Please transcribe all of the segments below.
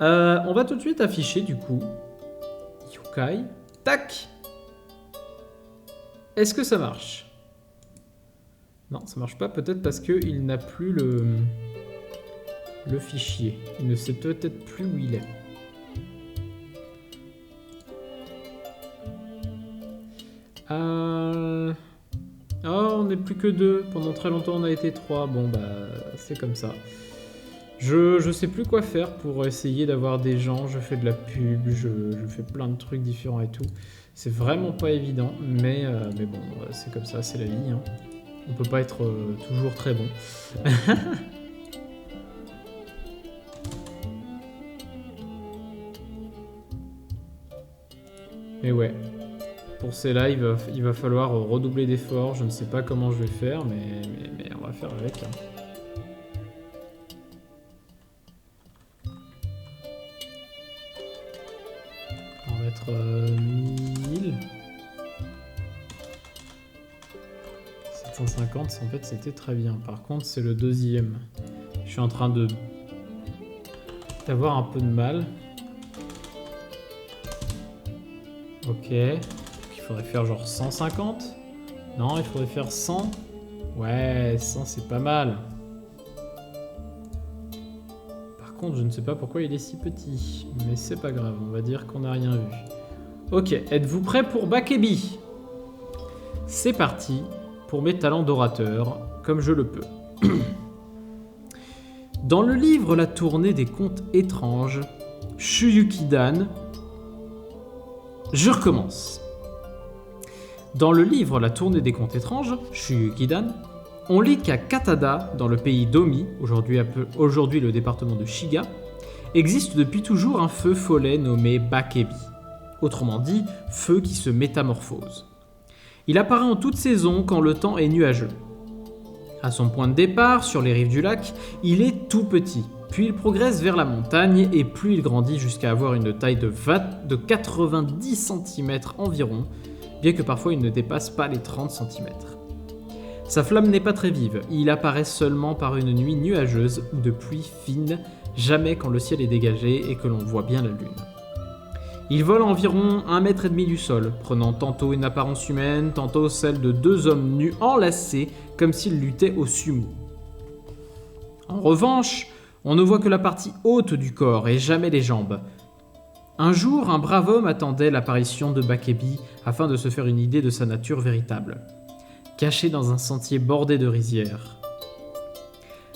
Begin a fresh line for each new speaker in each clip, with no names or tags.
On va tout de suite afficher du coup. Yokai. Tac. Est-ce que ça marche? Non, ça marche pas. Peut-être parce qu'il n'a plus le fichier. Il ne sait peut-être plus où il est. Oh, on n'est plus que 2. Pendant très longtemps, on a été 3. Bon, bah, c'est comme ça. Je sais plus quoi faire pour essayer d'avoir des gens. Je fais de la pub, je fais plein de trucs différents et tout. C'est vraiment pas évident, mais bon, c'est comme ça, c'est la vie. Hein. On peut pas être toujours très bon. Mais ouais. Pour ces lives, il va falloir redoubler d'efforts. Je ne sais pas comment je vais faire, mais on va faire avec. Hein. On va mettre 1000. 750, en fait, c'était très bien. Par contre, c'est le deuxième. Je suis en train d'avoir un peu de mal. Ok. Il faudrait faire genre 150. Non, il faudrait faire 100. Ouais, 100 c'est pas mal. Par contre, je ne sais pas pourquoi il est si petit. Mais c'est pas grave, on va dire qu'on n'a rien vu. Ok, êtes-vous prêts pour Bakebi? C'est parti pour mes talents d'orateur, comme je le peux. Dans le livre La tournée des contes étranges, Shuyukidan... Je recommence. Dans le livre La tournée des contes étranges, Shuyukidan, on lit qu'à Katada, dans le pays d'Omi, aujourd'hui le département de Shiga, existe depuis toujours un feu follet nommé Bakebi. Autrement dit, feu qui se métamorphose. Il apparaît en toute saison quand le temps est nuageux. À son point de départ, sur les rives du lac, il est tout petit, puis il progresse vers la montagne et plus il grandit jusqu'à avoir une taille de 90 cm environ, bien que parfois il ne dépasse pas les 30 cm. Sa flamme n'est pas très vive, il apparaît seulement par une nuit nuageuse ou de pluie fine, jamais quand le ciel est dégagé et que l'on voit bien la lune. Il vole environ 1,5 mètre du sol, prenant tantôt une apparence humaine, tantôt celle de 2 hommes nus enlacés comme s'ils luttaient au sumo. En revanche, on ne voit que la partie haute du corps et jamais les jambes. Un jour, un brave homme attendait l'apparition de Bakebi afin de se faire une idée de sa nature véritable. Caché dans un sentier bordé de rizières.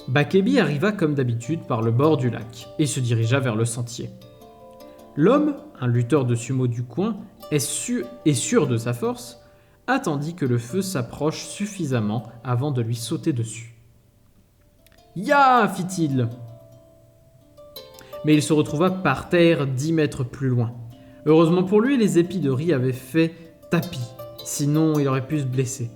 Bakebi arriva comme d'habitude par le bord du lac et se dirigea vers le sentier. L'homme, un lutteur de sumo du coin, sûr de sa force, attendit que le feu s'approche suffisamment avant de lui sauter dessus. « Ya !» fit-il. Mais il se retrouva par terre 10 mètres plus loin. Heureusement pour lui, les épis de riz avaient fait tapis, sinon il aurait pu se blesser.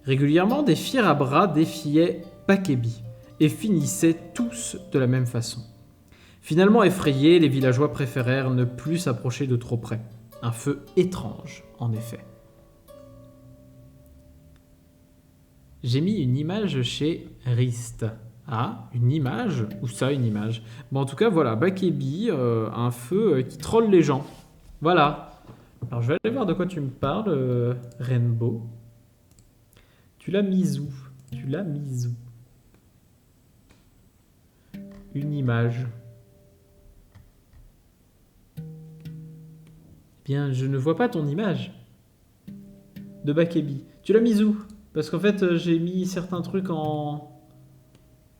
Régulièrement, des fiers à bras défiaient Bakebi et finissaient tous de la même façon. Finalement effrayés, les villageois préférèrent ne plus s'approcher de trop près. Un feu étrange, en effet. J'ai mis une image chez Rist. Ah, une image? Où ça, une image? Bon, en tout cas, voilà, Bakebi, un feu qui troll les gens. Voilà. Alors, je vais aller voir de quoi tu me parles, Rainbow. Tu l'as mise où? Tu l'as mise où? Une image. Bien, je ne vois pas ton image de Bakebi. Tu l'as mise où? Parce qu'en fait, j'ai mis certains trucs en...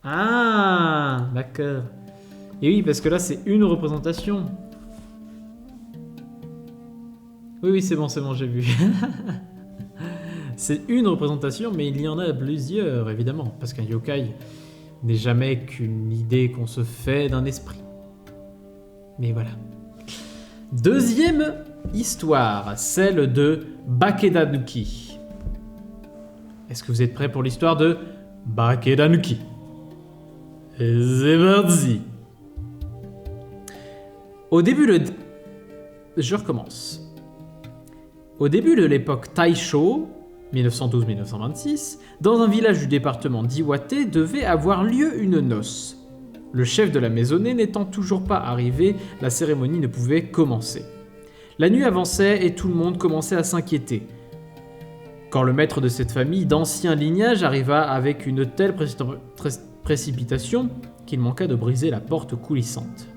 Ah, d'accord. Et oui, parce que là, c'est une représentation. Oui, c'est bon, j'ai vu. C'est une représentation, mais il y en a plusieurs, évidemment. Parce qu'un yokai n'est jamais qu'une idée qu'on se fait d'un esprit. Mais voilà. Deuxième histoire, celle de Bakedanuki. Est-ce que vous êtes prêts pour l'histoire de Bakedanuki? C'est parti. Je recommence. Au début de l'époque Taisho, 1912-1926, dans un village du département d'Iwate devait avoir lieu une noce. Le chef de la maisonnée n'étant toujours pas arrivé, la cérémonie ne pouvait commencer. La nuit avançait et tout le monde commençait à s'inquiéter. Quand le maître de cette famille d'ancien lignage arriva avec une telle précipitation qu'il manqua de briser la porte coulissante.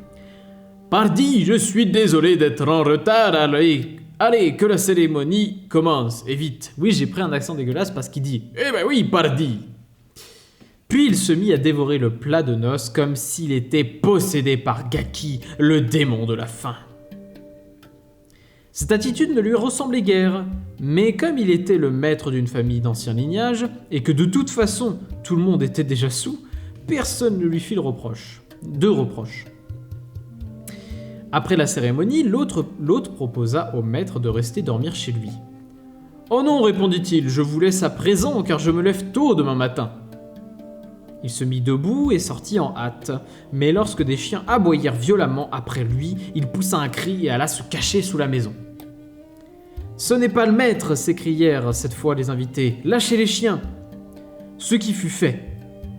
« Pardi, je suis désolé d'être en retard, allez, que la cérémonie commence, et vite !» Oui, j'ai pris un accent dégueulasse parce qu'il dit « Eh ben oui, pardi !» Puis il se mit à dévorer le plat de noces comme s'il était possédé par Gaki, le démon de la faim. Cette attitude ne lui ressemblait guère, mais comme il était le maître d'une famille d'ancien lignage, et que de toute façon tout le monde était déjà saoul, personne ne lui fit de reproche. Après la cérémonie, l'autre proposa au maître de rester dormir chez lui. « Oh non, répondit-il, je vous laisse à présent car je me lève tôt demain matin. » Il se mit debout et sortit en hâte, mais lorsque des chiens aboyèrent violemment après lui, il poussa un cri et alla se cacher sous la maison. « Ce n'est pas le maître !» s'écrièrent cette fois les invités. « Lâchez les chiens !» Ce qui fut fait.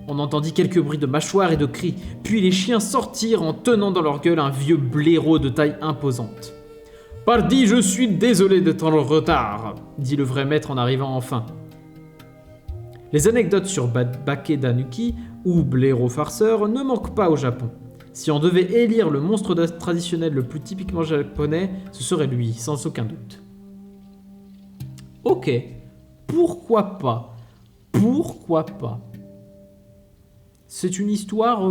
On entendit quelques bruits de mâchoires et de cris, puis les chiens sortirent en tenant dans leur gueule un vieux blaireau de taille imposante. « Pardi, je suis désolé d'être en retard !» dit le vrai maître en arrivant enfin. Les anecdotes sur Bake Danuki, ou blaireau farceur, ne manquent pas au Japon. Si on devait élire le monstre traditionnel le plus typiquement japonais, ce serait lui, sans aucun doute. Ok, pourquoi pas ? Pourquoi pas ? C'est une histoire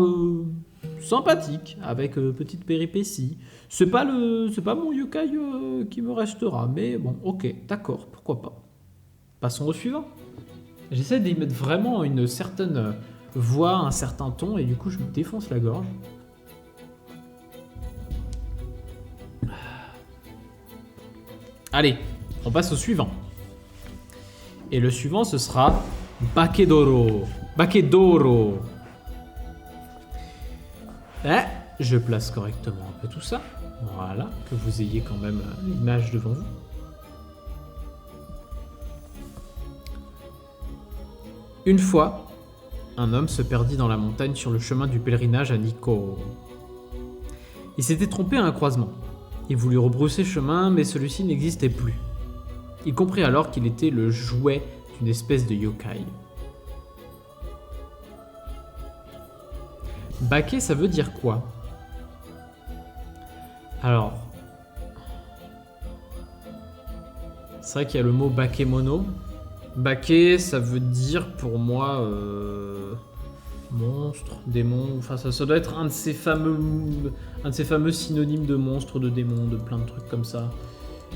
sympathique, avec petite péripétie. C'est pas mon yokai qui me restera, mais bon, ok, d'accord, pourquoi pas. Passons au suivant. J'essaie d'y mettre vraiment une certaine voix, un certain ton, et du coup je me défonce la gorge. Allez, on passe au suivant. Et le suivant, ce sera Bakedoro. Bakedoro. Je place correctement un peu tout ça. Voilà, que vous ayez quand même l'image devant vous. Une fois, un homme se perdit dans la montagne sur le chemin du pèlerinage à Nikko. Il s'était trompé à un croisement. Il voulut rebrousser chemin, mais celui-ci n'existait plus. Il comprit alors qu'il était le jouet d'une espèce de yokai. Bake, ça veut dire quoi? Alors, c'est vrai qu'il y a le mot bakemono. Bake, ça veut dire pour moi monstre, démon. Enfin, ça doit être un de ces fameux synonymes de monstre, de démon, de plein de trucs comme ça.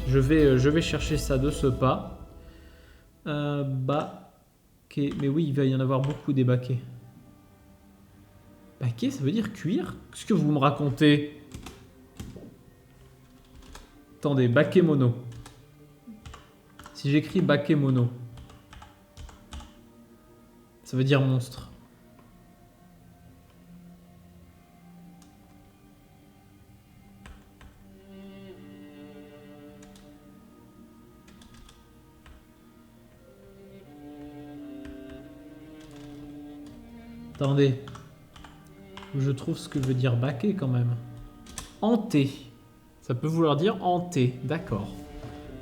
Je vais chercher ça de ce pas. Bake, mais oui, il va y en avoir beaucoup des bakés. Bake, ça veut dire cuire? Qu'est-ce que vous me racontez? Attendez, bakemono. Si j'écris bakemono, ça veut dire monstre. Attendez. Je trouve ce que veut dire baquer quand même. Hanté. Ça peut vouloir dire hanté, d'accord.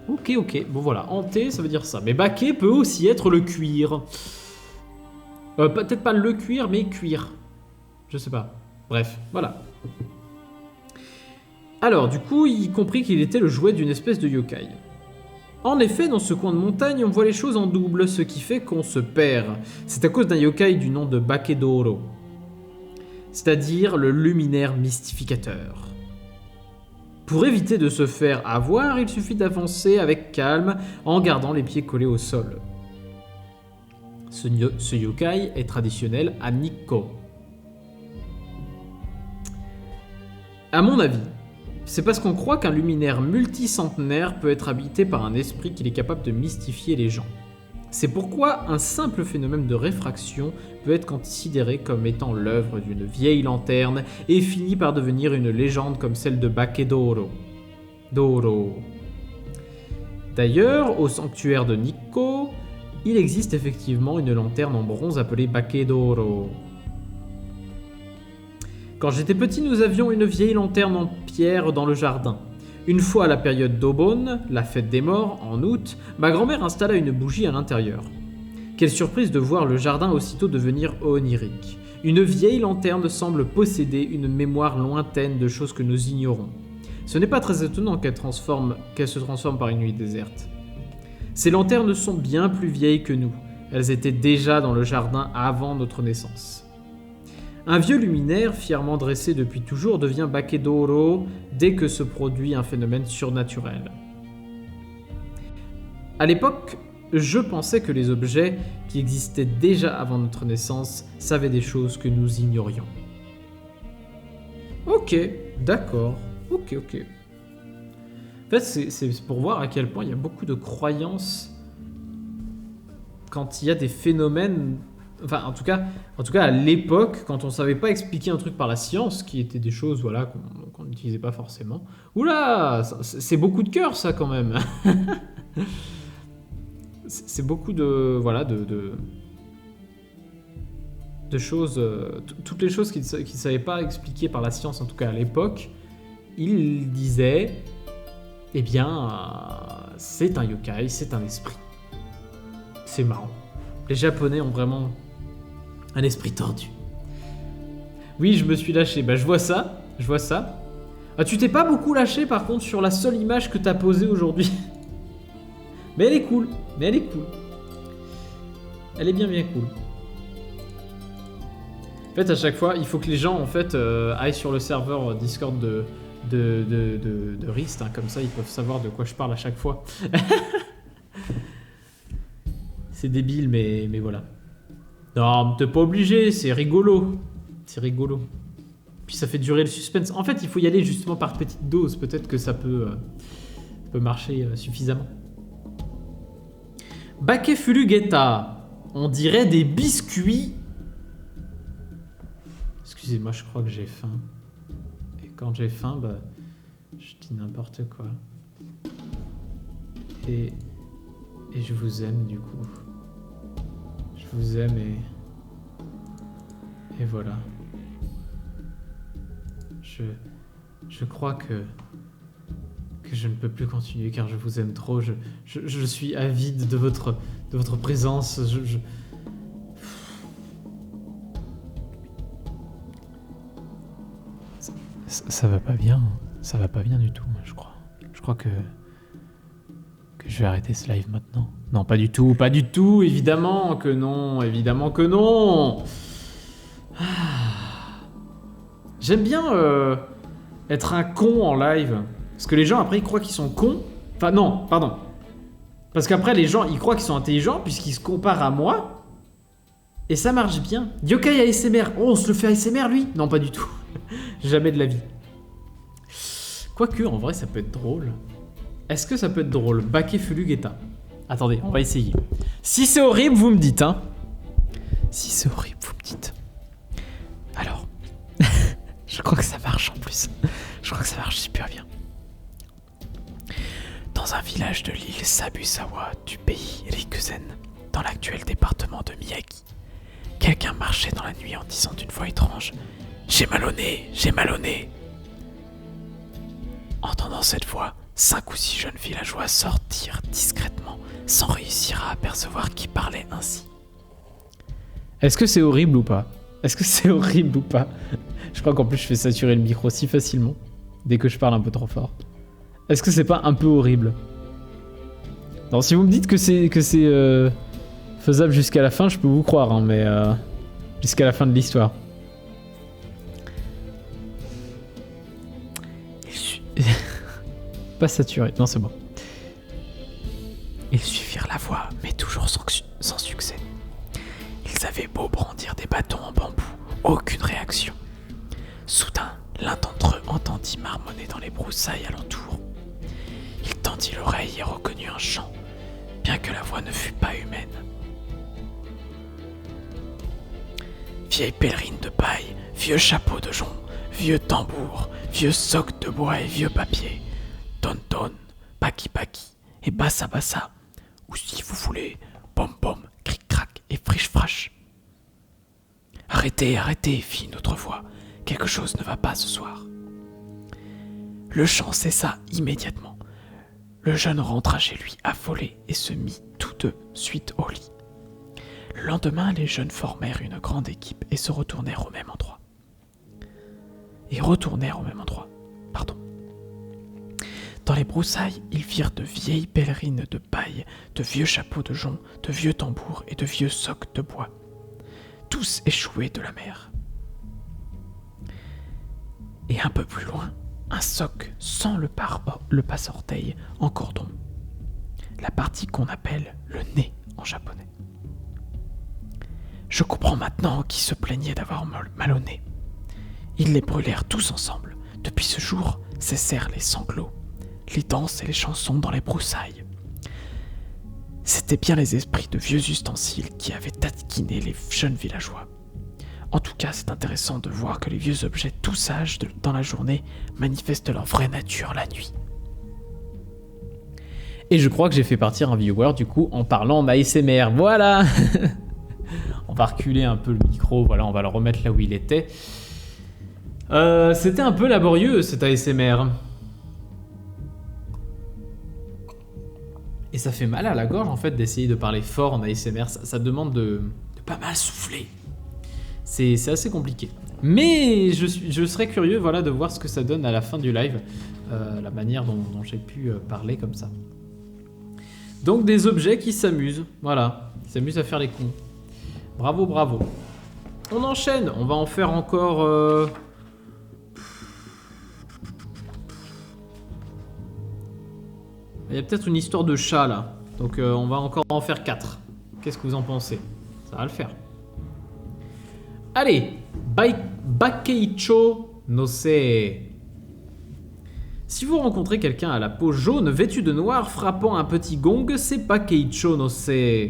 Ok. Bon voilà, hanté, ça veut dire ça. Mais baquer peut aussi être le cuir. Peut-être pas le cuir, mais cuir. Je sais pas. Bref, voilà. Alors, du coup, il comprit qu'il était le jouet d'une espèce de yokai. En effet, dans ce coin de montagne, on voit les choses en double, ce qui fait qu'on se perd. C'est à cause d'un yokai du nom de Bakedoro, c'est-à-dire le luminaire mystificateur. Pour éviter de se faire avoir, il suffit d'avancer avec calme en gardant les pieds collés au sol. Ce yokai est traditionnel à Nikko. À mon avis, c'est parce qu'on croit qu'un luminaire multicentenaire peut être habité par un esprit qu'il est capable de mystifier les gens. C'est pourquoi un simple phénomène de réfraction peut être considéré comme étant l'œuvre d'une vieille lanterne et finit par devenir une légende comme celle de Bakedoro. D'ailleurs, au sanctuaire de Nikko, il existe effectivement une lanterne en bronze appelée Bakedoro. Quand j'étais petit, nous avions une vieille lanterne en pierre dans le jardin. Une fois à la période d'Aubonne, la fête des morts, en août, ma grand-mère installa une bougie à l'intérieur. Quelle surprise de voir le jardin aussitôt devenir onirique. Une vieille lanterne semble posséder une mémoire lointaine de choses que nous ignorons. Ce n'est pas très étonnant qu'elle se transforme par une nuit déserte. Ces lanternes sont bien plus vieilles que nous. Elles étaient déjà dans le jardin avant notre naissance. Un vieux luminaire, fièrement dressé depuis toujours, devient baquet d'oro dès que se produit un phénomène surnaturel. À l'époque, je pensais que les objets qui existaient déjà avant notre naissance savaient des choses que nous ignorions. Ok, d'accord, ok. En fait, c'est pour voir à quel point il y a beaucoup de croyances quand il y a des phénomènes... Enfin, en tout cas, à l'époque, quand on savait pas expliquer un truc par la science, qui étaient des choses, voilà, qu'on n'utilisait pas forcément. Oula, c'est beaucoup de cœur, ça, quand même. C'est beaucoup de, voilà, de choses, toutes les choses qu'ils savaient pas expliquer par la science, en tout cas à l'époque, ils disaient, eh bien, c'est un yokai, c'est un esprit. C'est marrant. Les Japonais ont vraiment un esprit tordu. Oui, je me suis lâché. Bah, je vois ça. Ah, tu t'es pas beaucoup lâché, par contre, sur la seule image que t'as posée aujourd'hui. Mais elle est cool. Elle est bien cool. En fait, à chaque fois, il faut que les gens, en fait, aillent sur le serveur Discord de Rist, hein, comme ça, ils peuvent savoir de quoi je parle à chaque fois. C'est débile, mais voilà. Non, t'es pas obligé, c'est rigolo. Puis ça fait durer le suspense. En fait, il faut y aller justement par petites doses. Peut-être que ça peut marcher suffisamment. Baquet Fulugeta. On dirait des biscuits. Excusez-moi, je crois que j'ai faim. Et quand j'ai faim, bah, je dis n'importe quoi. Et je vous aime, du coup. Je vous aime et voilà. Je crois que je ne peux plus continuer car je vous aime trop. Je suis avide de votre présence. Ça va pas bien. Ça va pas bien du tout, je crois. Je crois que je vais arrêter ce live maintenant. Non, pas du tout, évidemment que non. J'aime bien être un con en live. Parce que les gens, après, ils croient qu'ils sont cons. Enfin, non, pardon. Parce qu'après, les gens, ils croient qu'ils sont intelligents puisqu'ils se comparent à moi. Et ça marche bien. Yokai ASMR. Oh, on se le fait ASMR, lui? Non, pas du tout. Jamais de la vie. Quoique, en vrai, ça peut être drôle. Est-ce que ça peut être drôle? Baquet Fulugeta. Attendez, on va essayer. Si c'est horrible, vous me dites, hein. Si c'est horrible, vous me dites. Alors, je crois que ça marche en plus. Je crois que ça marche super bien. Dans un village de l'île Sabusawa du pays Rikuzen, dans l'actuel département de Miyagi, quelqu'un marchait dans la nuit en disant d'une voix étrange « J'ai mal au nez, j'ai mal au nez !» Entendant cette voix, 5 ou 6 jeunes villageois sortirent discrètement, sans réussir à apercevoir qui parlait ainsi. Est-ce que c'est horrible ou pas? Je crois qu'en plus je fais saturer le micro si facilement, dès que je parle un peu trop fort. Est-ce que c'est pas un peu horrible? Non, si vous me dites que c'est faisable jusqu'à la fin, je peux vous croire, hein, mais jusqu'à la fin de l'histoire. Pas saturé, non c'est bon. Ils suivirent la voie, mais toujours sans succès. Ils avaient beau brandir des bâtons en bambou, aucune réaction. Soudain, l'un d'entre eux entendit marmonner dans les broussailles alentour. Il tendit l'oreille et reconnut un chant, bien que la voix ne fût pas humaine. Vieille pèlerine de paille, vieux chapeau de jonc, vieux tambour, vieux soc de bois et vieux papier, ton-ton, paki-paki et bassa-bassa, ou si vous voulez, pom-pom, cric-crac et friche-frache. Arrêtez, arrêtez, fit une autre voix,
quelque chose ne va pas ce soir. Le chant cessa immédiatement. Le jeune rentra chez lui affolé et se mit tout de suite au lit. Le lendemain, les jeunes formèrent une grande équipe et se retournèrent au même endroit. Dans les broussailles, ils virent de vieilles pèlerines de paille, de vieux chapeaux de jonc, de vieux tambours et de vieux socs de bois, tous échoués de la mer. Et un peu plus loin, un soc sans le passe-orteil en cordon, la partie qu'on appelle le nez en japonais. Je comprends maintenant qui se plaignait d'avoir mal au nez. Ils les brûlèrent tous ensemble. Depuis ce jour, cessèrent les sanglots, les danses et les chansons dans les broussailles. C'étaient bien les esprits de vieux ustensiles qui avaient taquiné les jeunes villageois. En tout cas, c'est intéressant de voir que les vieux objets tout sages dans la journée manifestent leur vraie nature la nuit.
Et je crois que j'ai fait partir un viewer du coup en parlant en ASMR. Voilà. On va reculer un peu le micro, voilà, on va le remettre là où il était. C'était un peu laborieux cet ASMR. Et ça fait mal à la gorge en fait d'essayer de parler fort en ASMR, ça demande de pas mal souffler. C'est assez compliqué. Mais je serais curieux voilà, de voir ce que ça donne à la fin du live, la manière dont j'ai pu parler comme ça. Donc des objets qui s'amusent, voilà, qui s'amusent à faire les cons. Bravo, bravo. On enchaîne, on va en faire encore... Il y a peut-être une histoire de chat là, donc on va encore en faire 4. Qu'est-ce que vous en pensez? Ça va le faire. Allez, Bakeicho no se. Si vous rencontrez quelqu'un à la peau jaune vêtu de noir frappant un petit gong, c'est Bakeicho no se.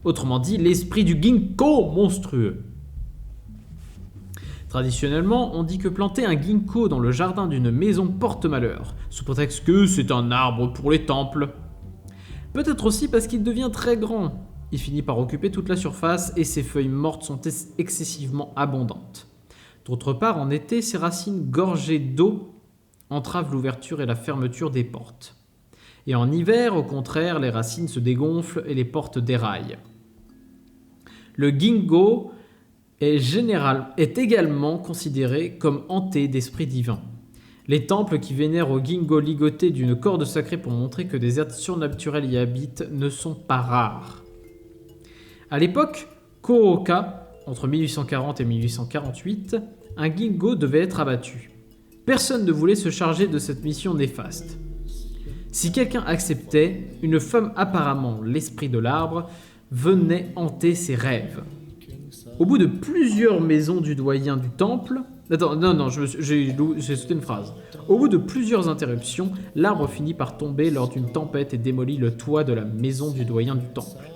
Autrement dit, l'esprit du ginkgo monstrueux. Traditionnellement, on dit que planter un ginkgo dans le jardin d'une maison porte malheur, sous prétexte que c'est un arbre pour les temples. Peut-être aussi parce qu'il devient très grand. Il finit par occuper toute la surface et ses feuilles mortes sont excessivement abondantes. D'autre part, en été, ses racines gorgées d'eau entravent l'ouverture et la fermeture des portes. Et en hiver, au contraire, les racines se dégonflent et les portes déraillent. Le ginkgo est également considéré comme hanté d'esprits divins. Les temples qui vénèrent au ginkgo ligoté d'une corde sacrée pour montrer que des êtres surnaturels y habitent ne sont pas rares. À l'époque Kōoka, entre 1840 et 1848, un ginkgo devait être abattu. Personne ne voulait se charger de cette mission néfaste. Si quelqu'un acceptait, une femme apparemment l'esprit de l'arbre venait hanter ses rêves. Au bout de plusieurs maisons du doyen du temple... Attends, non, j'ai sauté une phrase. Au bout de plusieurs interruptions, l'arbre finit par tomber lors d'une tempête et démolit le toit de la maison du doyen du temple.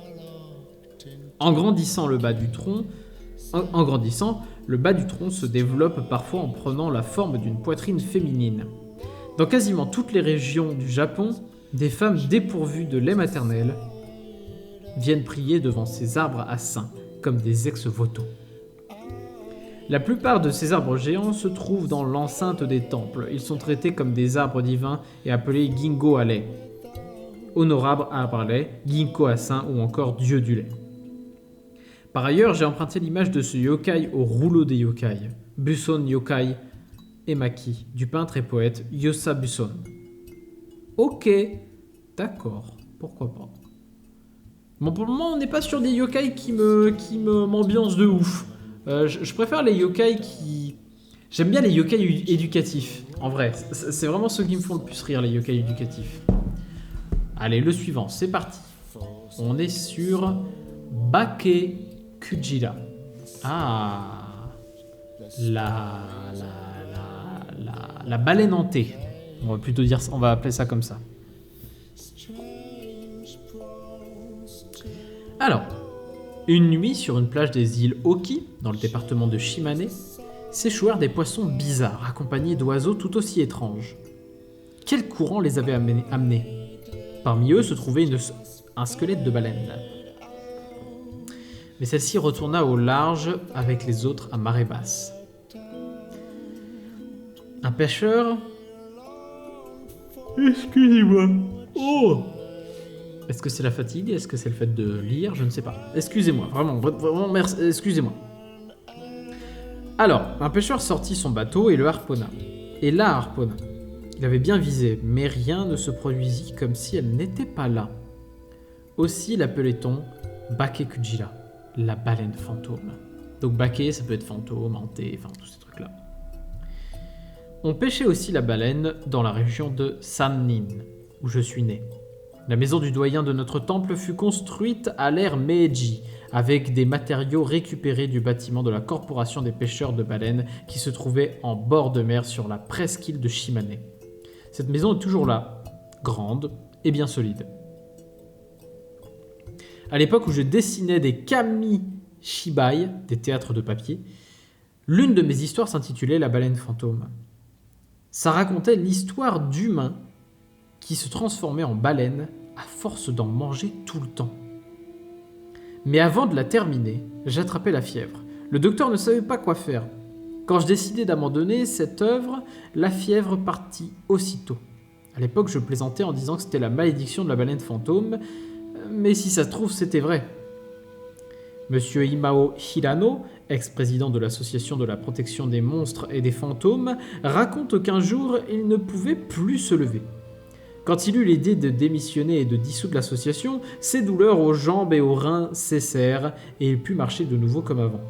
En grandissant, le bas du tronc se développe parfois en prenant la forme d'une poitrine féminine. Dans quasiment toutes les régions du Japon, des femmes dépourvues de lait maternel viennent prier devant ces arbres à saints, comme des ex-voto. La plupart de ces arbres géants se trouvent dans l'enceinte des temples. Ils sont traités comme des arbres divins et appelés ginkgo à lait, honorable arbre à lait, ginkgo à saint ou encore dieu du lait. Par ailleurs, j'ai emprunté l'image de ce yokai au rouleau des yokai, Buson Yokai Emaki, du peintre et poète Yosa Buson. Ok, d'accord, pourquoi pas. Bon, pour le moment, on n'est pas sur des yokai qui m'ambiancent de ouf. Je préfère les yokai qui... J'aime bien les yokai éducatifs, en vrai. C'est vraiment ceux qui me font le plus rire, les yokai éducatifs. Allez, le suivant, c'est parti. On est sur Bakekujira. Ah, la baleine hantée. On va plutôt dire, on va appeler ça comme ça. Alors, une nuit sur une plage des îles Oki, dans le département de Shimane, s'échouèrent des poissons bizarres accompagnés d'oiseaux tout aussi étranges. Quel courant les avait amenés? Parmi eux se trouvait un squelette de baleine. Mais celle-ci retourna au large avec les autres à marée basse. Un pêcheur. Excusez-moi. Oh. Est-ce que c'est la fatigue? Est-ce que c'est le fait de lire? Je ne sais pas. Excusez-moi, vraiment, merci, excusez-moi. Alors, un pêcheur sortit son bateau et le harponna. Et la harponna. Il avait bien visé, mais rien ne se produisit comme si elle n'était pas là. Aussi l'appelait-on Bake Kujira, la baleine fantôme. Donc Bake, ça peut être fantôme, hanté, enfin tous ces trucs-là. On pêchait aussi la baleine dans la région de Sannin, où je suis né. La maison du doyen de notre temple fut construite à l'ère Meiji, avec des matériaux récupérés du bâtiment de la corporation des pêcheurs de baleines qui se trouvait en bord de mer sur la presqu'île de Shimane. Cette maison est toujours là, grande et bien solide. À l'époque où je dessinais des kamishibai, des théâtres de papier, l'une de mes histoires s'intitulait La baleine fantôme. Ça racontait l'histoire d'humains qui se transformaient en baleines à force d'en manger tout le temps. Mais avant de la terminer, j'attrapais la fièvre. Le docteur ne savait pas quoi faire. Quand je décidai d'abandonner cette œuvre, la fièvre partit aussitôt. À l'époque, je plaisantais en disant que c'était la malédiction de la baleine fantôme, mais si ça se trouve, c'était vrai. Monsieur Imao Hirano, ex-président de l'association de la protection des monstres et des fantômes, raconte qu'un jour, il ne pouvait plus se lever. Quand il eut l'idée de démissionner et de dissoudre l'association, ses douleurs aux jambes et aux reins cessèrent et il put marcher de nouveau comme avant.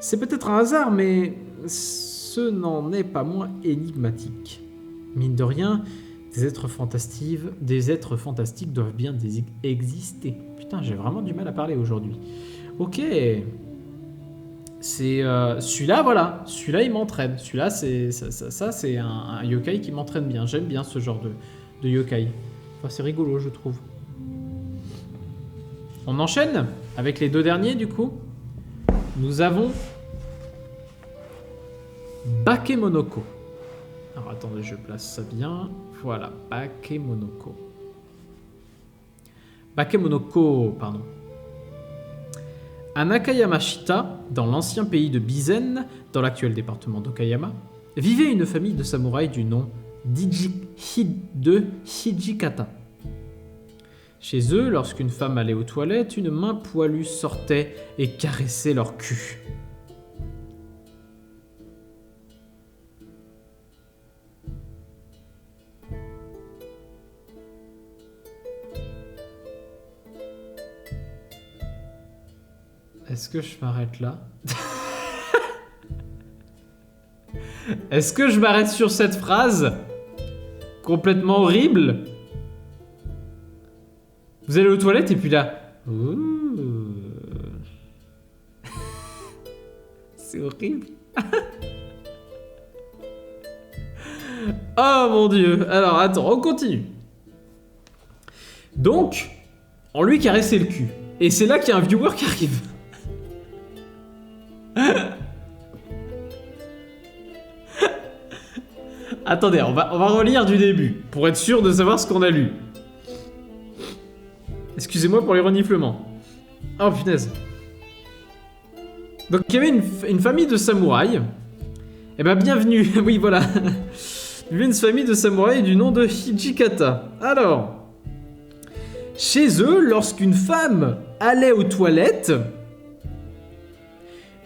C'est peut-être un hasard, mais ce n'en est pas moins énigmatique. Mine de rien, des êtres fantastiques doivent bien exister. Putain, j'ai vraiment du mal à parler aujourd'hui. Ok. C'est celui-là, voilà. Celui-là, il m'entraîne. Celui-là, c'est un yokai qui m'entraîne bien. J'aime bien ce genre de yokai. Enfin, c'est rigolo, je trouve. On enchaîne avec les deux derniers, du coup. Nous avons Bakemonoko. Alors, attendez, je place ça bien. Voilà, Bakemonoko. Bakemonoko, pardon. À Nakayamashita, dans l'ancien pays de Bizen, dans l'actuel département d'Okayama, vivait une famille de samouraïs du nom de Hijikata. Chez eux, lorsqu'une femme allait aux toilettes, une main poilue sortait et caressait leur cul. Est-ce que je m'arrête là? Est-ce que je m'arrête sur cette phrase complètement horrible? Vous allez aux toilettes et puis là... Ouh. C'est horrible. Oh mon Dieu. Alors attends, on continue. Donc, on lui caressait le cul. Et c'est là qu'il y a un viewer qui arrive. Attendez, on va relire du début, pour être sûr de savoir ce qu'on a lu. Excusez-moi pour les reniflements. Oh punaise. Donc il y avait une famille de samouraïs. Eh ben bienvenue, oui voilà. Il y avait une famille de samouraïs du nom de Hijikata. Alors, chez eux, lorsqu'une femme allait aux toilettes,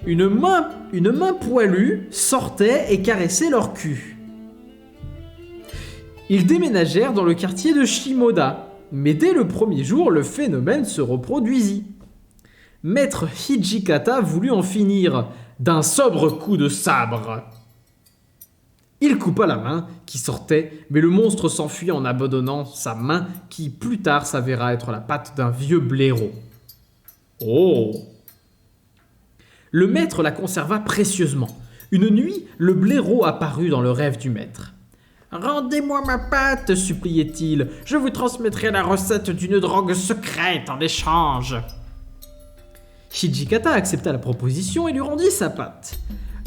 une main poilue sortait et caressait leur cul. Ils déménagèrent dans le quartier de Shimoda, mais dès le premier jour, le phénomène se reproduisit. Maître Hijikata voulut en finir d'un sobre coup de sabre. Il coupa la main qui sortait, mais le monstre s'enfuit en abandonnant sa main qui plus tard s'avéra être la patte d'un vieux blaireau. Oh! Le maître la conserva précieusement. Une nuit, le blaireau apparut dans le rêve du maître. « Rendez-moi ma patte, suppliait-il. Je vous transmettrai la recette d'une drogue secrète en échange. » Hijikata accepta la proposition et lui rendit sa patte.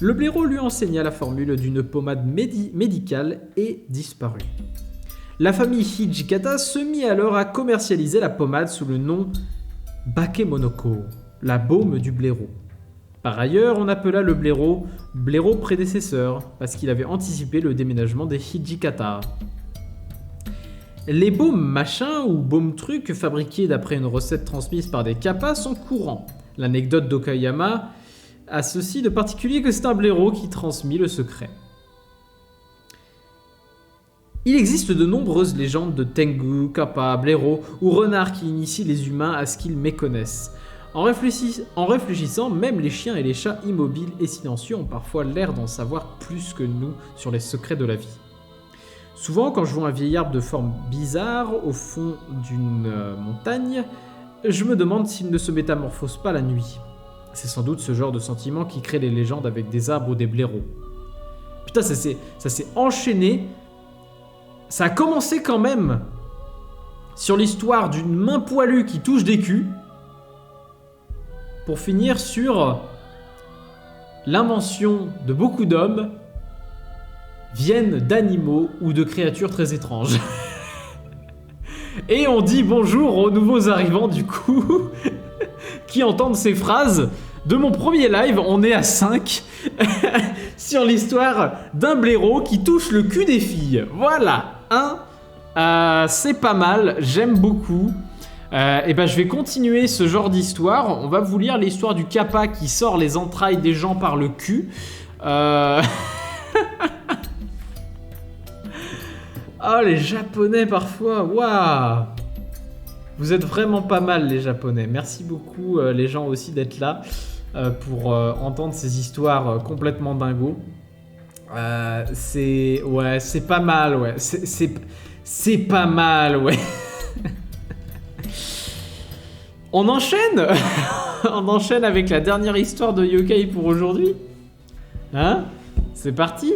Le blaireau lui enseigna la formule d'une pommade médicale et disparut. La famille Hijikata se mit alors à commercialiser la pommade sous le nom Bakemonoko, la baume du blaireau. Par ailleurs, on appela le blaireau prédécesseur, parce qu'il avait anticipé le déménagement des Hijikata. Les baumes machins ou baumes trucs fabriqués d'après une recette transmise par des kappas sont courants. L'anecdote d'Okayama a ceci de particulier que c'est un blaireau qui transmit le secret. Il existe de nombreuses légendes de Tengu, kappa, blaireau ou renards qui initient les humains à ce qu'ils méconnaissent. En réfléchissant, même les chiens et les chats immobiles et silencieux ont parfois l'air d'en savoir plus que nous sur les secrets de la vie. Souvent, quand je vois un vieil arbre de forme bizarre au fond d'une montagne, je me demande s'il ne se métamorphose pas la nuit. C'est sans doute ce genre de sentiment qui crée les légendes avec des arbres ou des blaireaux. Putain, ça s'est enchaîné. Ça a commencé quand même sur l'histoire d'une main poilue qui touche des culs, pour finir sur l'invention de beaucoup d'hommes viennent d'animaux ou de créatures très étranges. Et on dit bonjour aux nouveaux arrivants du coup, qui entendent ces phrases de mon premier live. On est à 5 sur l'histoire d'un blaireau qui touche le cul des filles. Voilà, c'est pas mal, j'aime beaucoup. Et ben je vais continuer ce genre d'histoire. On va vous lire l'histoire du kappa qui sort les entrailles des gens par le cul. Oh, les Japonais parfois, waouh! Vous êtes vraiment pas mal les Japonais. Merci beaucoup les gens aussi d'être là pour entendre ces histoires complètement dingos. C'est pas mal, ouais. C'est pas mal, ouais. On enchaîne. On enchaîne avec la dernière histoire de yokai pour aujourd'hui. Hein? C'est parti.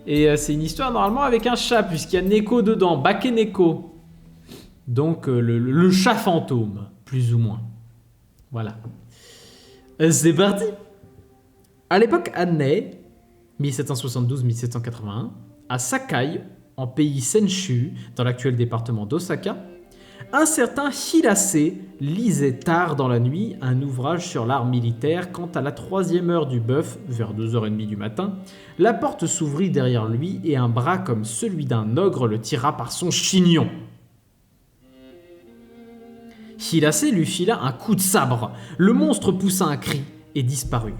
Et c'est une histoire normalement avec un chat, puisqu'il y a Neko dedans, Bakeneko. Donc le chat fantôme, plus ou moins. Voilà. C'est parti. À l'époque Annei, 1772-1781, à Sakai, en pays Senshu, dans l'actuel département d'Osaka, un certain Hirase lisait tard dans la nuit un ouvrage sur l'art militaire quand à la 3e heure du bœuf, vers 2h30 du matin, la porte s'ouvrit derrière lui et un bras comme celui d'un ogre le tira par son chignon. Hirase lui fila un coup de sabre, le monstre poussa un cri et disparut.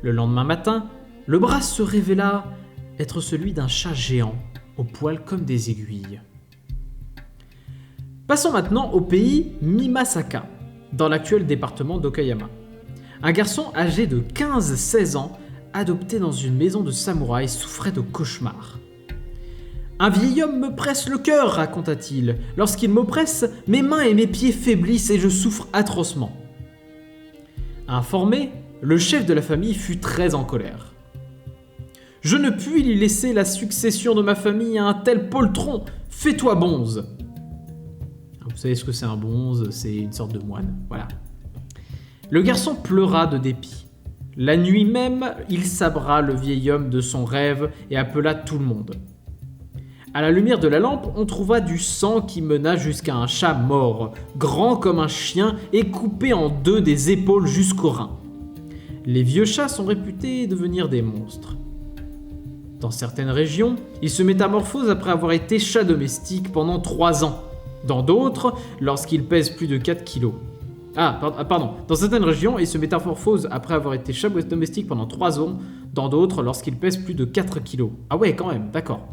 Le lendemain matin, le bras se révéla être celui d'un chat géant, aux poils comme des aiguilles. Passons maintenant au pays Mimasaka, dans l'actuel département d'Okayama. Un garçon âgé de 15-16 ans, adopté dans une maison de samouraï, souffrait de cauchemars. « Un vieil homme me presse le cœur, raconta-t-il. Lorsqu'il m'oppresse, mes mains et mes pieds faiblissent et je souffre atrocement. » Informé, le chef de la famille fut très en colère. « Je ne puis lui laisser la succession de ma famille à un tel poltron. Fais-toi bonze !» Vous savez ce que c'est un bonze, c'est une sorte de moine, voilà. Le garçon pleura de dépit. La nuit même, il sabra le vieil homme de son rêve et appela tout le monde. À la lumière de la lampe, on trouva du sang qui mena jusqu'à un chat mort, grand comme un chien et coupé en deux des épaules jusqu'aux reins. Les vieux chats sont réputés devenir des monstres. Dans certaines régions, ils se métamorphosent après avoir été chats domestiques pendant 3 ans. Dans d'autres, lorsqu'ils pèsent plus de 4 kilos. Dans certaines régions, ils se métamorphosent après avoir été chat domestique pendant 3 ans. Dans d'autres, lorsqu'ils pèsent plus de 4 kilos. Ah ouais, quand même, d'accord.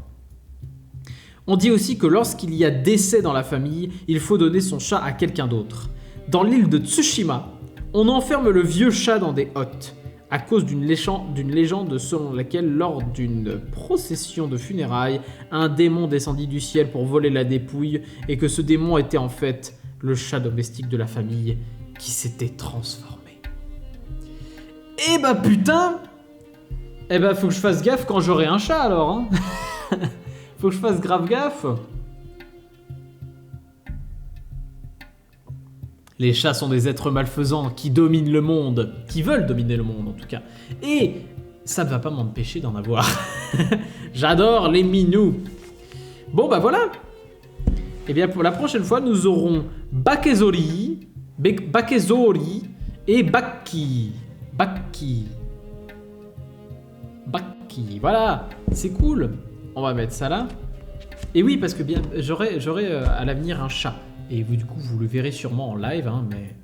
On dit aussi que lorsqu'il y a décès dans la famille, il faut donner son chat à quelqu'un d'autre. Dans l'île de Tsushima, on enferme le vieux chat dans des hottes, à cause d'une légende selon laquelle, lors d'une procession de funérailles, un démon descendit du ciel pour voler la dépouille et que ce démon était en fait le chat domestique de la famille qui s'était transformé. Eh bah putain! Eh bah faut que je fasse gaffe quand j'aurai un chat alors, hein. Faut que je fasse grave gaffe. Les chats sont des êtres malfaisants qui dominent le monde, qui veulent dominer le monde en tout cas. Et ça ne va pas m'empêcher d'en avoir. J'adore les minous. Bon bah voilà. Et bien pour la prochaine fois, nous aurons Bakezori et Baki. Baki. Baki, voilà, c'est cool. On va mettre ça là. Et oui, parce que bien, j'aurai à l'avenir un chat. Et vous, du coup, vous le verrez sûrement en live, hein, mais